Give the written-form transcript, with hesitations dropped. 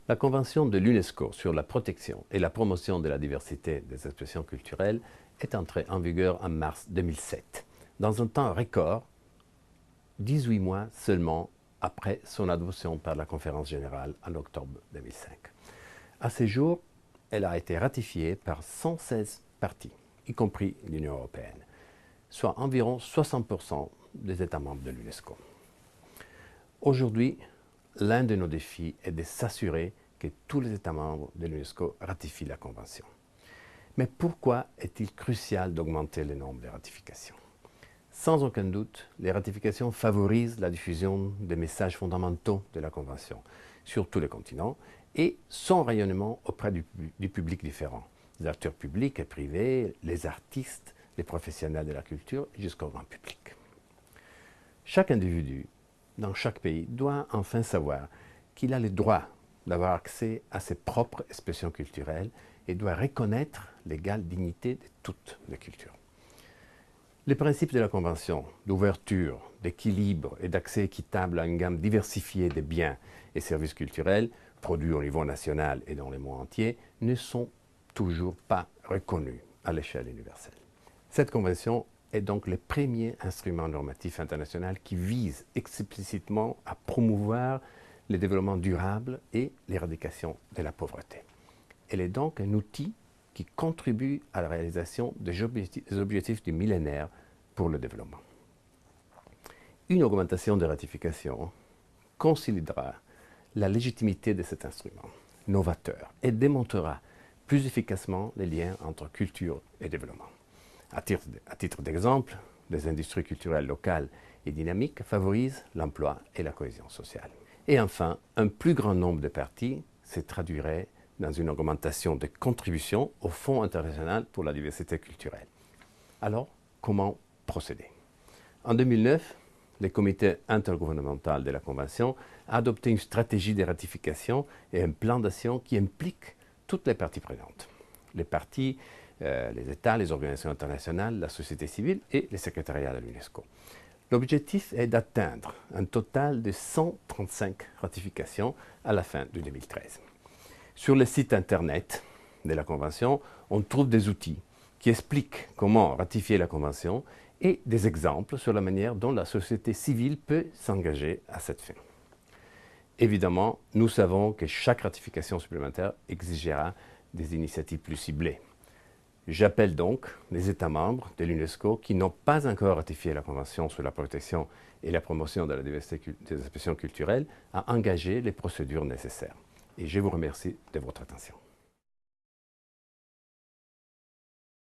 La Convention de l'UNESCO sur la protection et la promotion de la diversité des expressions culturelles est entrée en vigueur en mars 2007, dans un temps record, 18 mois seulement après son adoption par la Conférence générale en octobre 2005. À ce jour, elle a été ratifiée par 116 parties, y compris l'Union européenne, soit environ 60% des États membres de l'UNESCO. Aujourd'hui, l'un de nos défis est de s'assurer que tous les États membres de l'UNESCO ratifient la Convention. Mais pourquoi est-il crucial d'augmenter le nombre de ratifications? Sans aucun doute, les ratifications favorisent la diffusion des messages fondamentaux de la Convention sur tous les continents et son rayonnement auprès du public différent, les acteurs publics et privés, les artistes, les professionnels de la culture jusqu'au grand public. Chaque individu dans chaque pays doit enfin savoir qu'il a le droit d'avoir accès à ses propres expressions culturelles et doit reconnaître l'égale dignité de toutes les cultures. Les principes de la Convention d'ouverture, d'équilibre et d'accès équitable à une gamme diversifiée de biens et services culturels produits au niveau national et dans le monde entier ne sont toujours pas reconnus à l'échelle universelle. Cette Convention est donc le premier instrument normatif international qui vise explicitement à promouvoir le développement durable et l'éradication de la pauvreté. Elle est donc un outil qui contribue à la réalisation des objectifs du millénaire pour le développement. Une augmentation de ratification consolidera la légitimité de cet instrument novateur et démontrera plus efficacement les liens entre culture et développement. À titre d'exemple, les industries culturelles locales et dynamiques favorisent l'emploi et la cohésion sociale. Et enfin, un plus grand nombre de parties se traduirait dans une augmentation des contributions au Fonds international pour la diversité culturelle. Alors, comment procéder? En 2009, le comité intergouvernemental de la Convention a adopté une stratégie de ratification et un plan d'action qui implique toutes les parties prenantes. Les parties, les États, les organisations internationales, la société civile et les secrétariats de l'UNESCO. L'objectif est d'atteindre un total de 135 ratifications à la fin de 2013. Sur le site internet de la Convention, on trouve des outils qui expliquent comment ratifier la Convention et des exemples sur la manière dont la société civile peut s'engager à cette fin. Évidemment, nous savons que chaque ratification supplémentaire exigera des initiatives plus ciblées. J'appelle donc les États membres de l'UNESCO qui n'ont pas encore ratifié la Convention sur la protection et la promotion de la diversité des expressions culturelles à engager les procédures nécessaires. Et je vous remercie de votre attention.